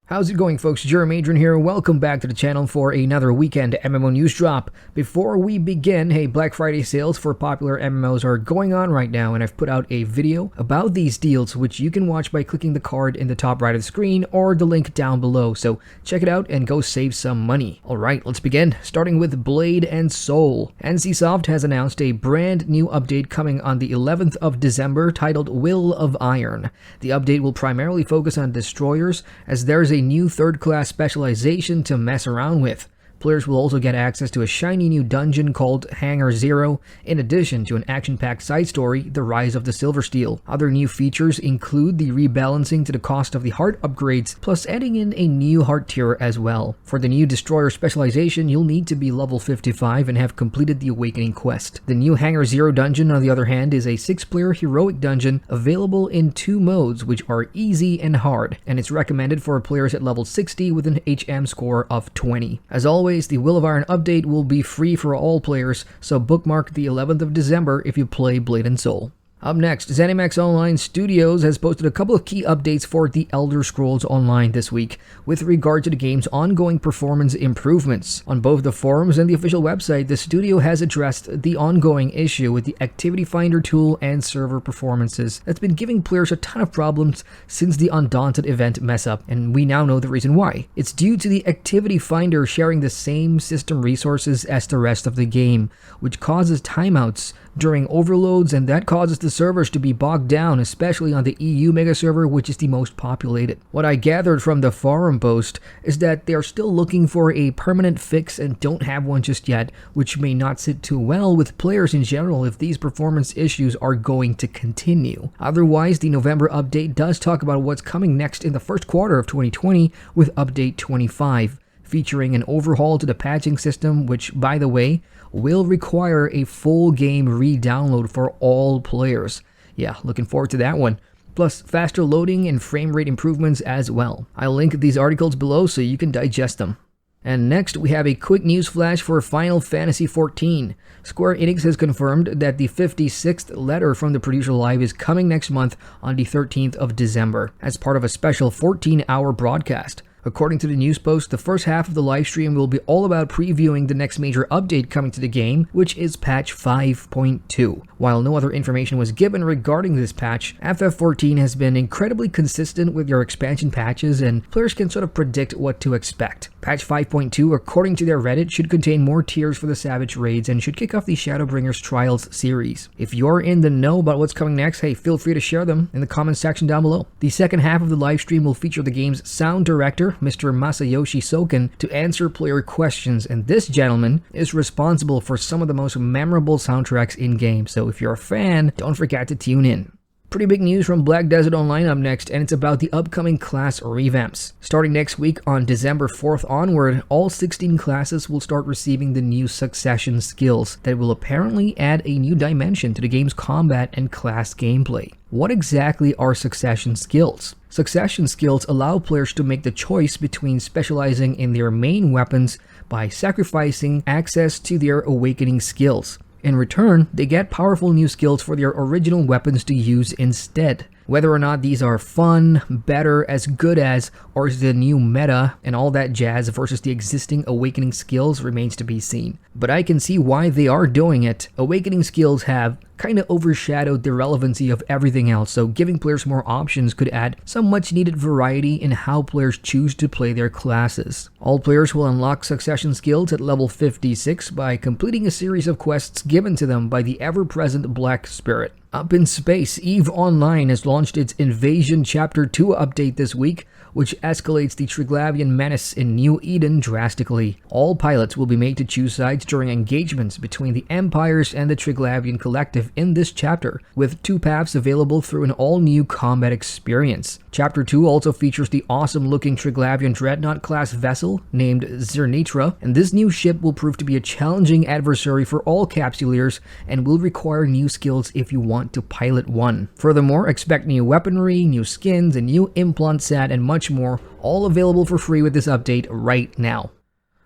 How's it going, folks? Adrian here. Welcome back to the channel for another weekend MMO news drop. Before we begin, hey, Black Friday sales for popular MMOs are going on right now, and I've put out a video about these deals, which you can watch by clicking the card in the top right of the screen or the link down below. So check it out and go save some money. Alright, let's begin. Starting with Blade and Soul. NCSoft has announced a brand new update coming on the 11th of December titled Will of Iron. The update will primarily focus on destroyers, as there's a new third-class specialization to mess around with. Players will also get access to a shiny new dungeon called Hangar Zero, in addition to an action-packed side story, The Rise of the Silversteel. Other new features include the rebalancing to the cost of the heart upgrades, plus adding in a new heart tier as well. For the new destroyer specialization, you'll need to be level 55 and have completed the Awakening quest. The new Hangar Zero dungeon, on the other hand, is a 6-player heroic dungeon available in 2 modes, which are easy and hard, and it's recommended for players at level 60 with an HM score of 20. As always, the Will of Iron update will be free for all players, so bookmark the 11th of December if you play Blade and Soul. Up next, ZeniMax Online Studios has posted a couple of key updates for The Elder Scrolls Online this week with regard to the game's ongoing performance improvements. On both the forums and the official website, the studio has addressed the ongoing issue with the Activity Finder tool and server performances that's been giving players a ton of problems since the Undaunted event mess-up, and we now know the reason why. It's due to the Activity Finder sharing the same system resources as the rest of the game, which causes timeouts during overloads, and that causes the servers to be bogged down, especially on the EU mega server, which is the most populated. What I gathered from the forum post is that they are still looking for a permanent fix and don't have one just yet, which may not sit too well with players in general if these performance issues are going to continue. Otherwise, the November update does talk about what's coming next in the first quarter of 2020 with update 25. Featuring an overhaul to the patching system, which, by the way, will require a full game re-download for all players. Yeah, looking forward to that one. Plus, faster loading and frame rate improvements as well. I'll link these articles below so you can digest them. And next, we have a quick news flash for Final Fantasy XIV. Square Enix has confirmed that the 56th letter from the producer live is coming next month on the 13th of December, as part of a special 14-hour broadcast. According to the news post, the first half of the livestream will be all about previewing the next major update coming to the game, which is patch 5.2. While no other information was given regarding this patch, FF14 has been incredibly consistent with their expansion patches, and players can sort of predict what to expect. Patch 5.2, according to their Reddit, should contain more tiers for the Savage Raids and should kick off the Shadowbringers Trials series. If you're in the know about what's coming next, hey, feel free to share them in the comments section down below. The second half of the livestream will feature the game's sound director, Mr. Masayoshi Soken, to answer player questions, and this gentleman is responsible for some of the most memorable soundtracks in-game, so if you're a fan, don't forget to tune in. Pretty big news from Black Desert Online up next, and it's about the upcoming class revamps. Starting next week on December 4th onward, all 16 classes will start receiving the new succession skills that will apparently add a new dimension to the game's combat and class gameplay. What exactly are succession skills? Succession skills allow players to make the choice between specializing in their main weapons by sacrificing access to their awakening skills. In return, they get powerful new skills for their original weapons to use instead. Whether or not these are fun, better, as good as, or is the new meta and all that jazz versus the existing awakening skills remains to be seen. But I can see why they are doing it. Awakening skills have kind of overshadowed the relevancy of everything else, so giving players more options could add some much needed variety in how players choose to play their classes. All players will unlock succession skills at level 56 by completing a series of quests given to them by the ever-present Black Spirit. Up in space, EVE Online has launched its Invasion Chapter 2 update this week, which escalates the Triglavian menace in New Eden drastically. All pilots will be made to choose sides during engagements between the Empires and the Triglavian Collective in this chapter, with 2 paths available through an all-new combat experience. Chapter 2 also features the awesome-looking Triglavian Dreadnought class vessel named Zernitra, and this new ship will prove to be a challenging adversary for all Capsuleers and will require new skills if you want to pilot one. Furthermore, expect new weaponry, new skins, a new implant set, and much more, all available for free with this update right now.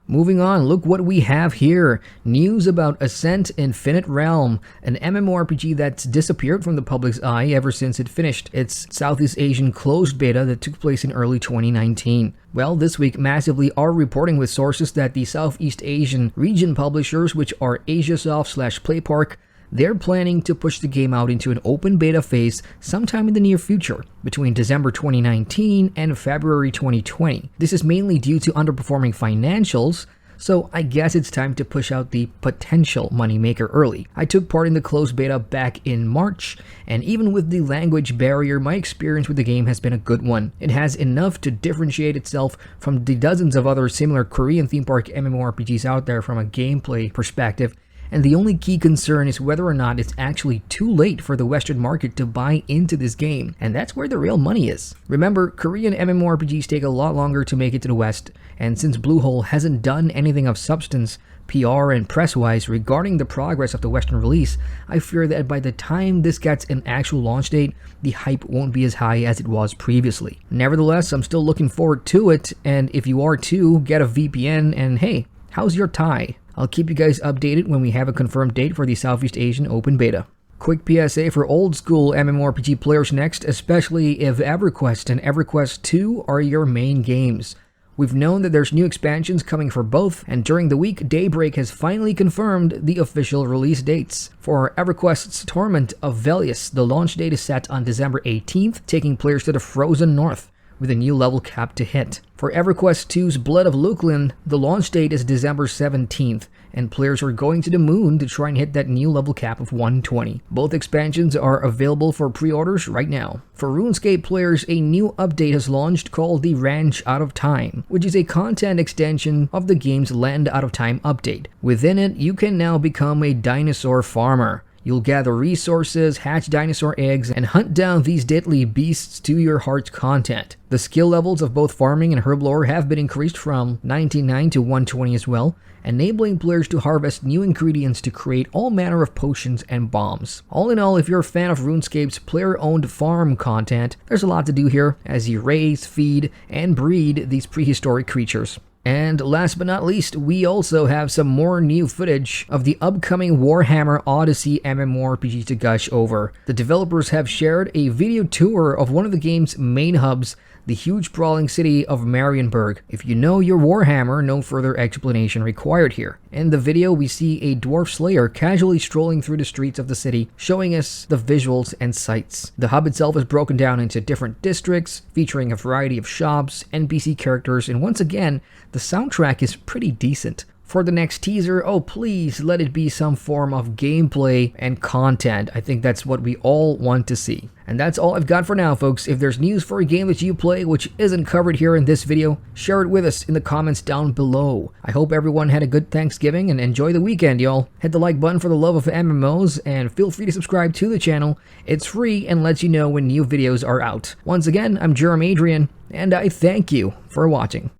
Moving on, look what we have here. News about Ascent Infinite Realm, an MMORPG that's disappeared from the public's eye ever since it finished its Southeast Asian closed beta that took place in early 2019. Well, this week Massively are reporting with sources that the Southeast Asian region publishers, which are Asiasoft/Playpark, they're planning to push the game out into an open beta phase sometime in the near future, between December 2019 and February 2020. This is mainly due to underperforming financials, so I guess it's time to push out the potential moneymaker early. I took part in the closed beta back in March, and even with the language barrier, my experience with the game has been a good one. It has enough to differentiate itself from the dozens of other similar Korean theme park MMORPGs out there from a gameplay perspective, and the only key concern is whether or not it's actually too late for the Western market to buy into this game, and that's where the real money is. Remember, Korean MMORPGs take a lot longer to make it to the West, and since Bluehole hasn't done anything of substance, PR and press-wise, regarding the progress of the Western release, I fear that by the time this gets an actual launch date, the hype won't be as high as it was previously. Nevertheless, I'm still looking forward to it, and if you are too, get a VPN, and hey, how's your Thai? I'll keep you guys updated when we have a confirmed date for the Southeast Asian Open Beta. Quick PSA for old school MMORPG players next, especially if EverQuest and EverQuest 2 are your main games. We've known that there's new expansions coming for both, and during the week, Daybreak has finally confirmed the official release dates. For EverQuest's Torment of Velius, the launch date is set on December 18th, taking players to the Frozen North, with a new level cap to hit. For EverQuest 2's Blood of Luklin, the launch date is December 17th, and players are going to the moon to try and hit that new level cap of 120. Both expansions are available for pre-orders right now. For RuneScape players, a new update has launched called the Ranch Out of Time, which is a content extension of the game's Land Out of Time update. Within it, you can now become a dinosaur farmer. You'll gather resources, hatch dinosaur eggs, and hunt down these deadly beasts to your heart's content. The skill levels of both farming and herblore have been increased from 99 to 120 as well, enabling players to harvest new ingredients to create all manner of potions and bombs. All in all, if you're a fan of RuneScape's player-owned farm content, there's a lot to do here as you raise, feed, and breed these prehistoric creatures. And last but not least, we also have some more new footage of the upcoming Warhammer Odyssey MMORPG to gush over. The developers have shared a video tour of one of the game's main hubs, the huge sprawling city of Marienburg. If you know your Warhammer, no further explanation required here. In the video, we see a dwarf slayer casually strolling through the streets of the city, showing us the visuals and sights. The hub itself is broken down into different districts, featuring a variety of shops, NPC characters, and once again, the soundtrack is pretty decent. For the next teaser, oh please let it be some form of gameplay and content. I think that's what we all want to see. And that's all I've got for now, folks. If there's news for a game that you play which isn't covered here in this video, share it with us in the comments down below. I hope everyone had a good Thanksgiving and enjoy the weekend, y'all. Hit the like button for the love of MMOs and feel free to subscribe to the channel. It's free and lets you know when new videos are out. Once again, I'm Adrian, and I thank you for watching.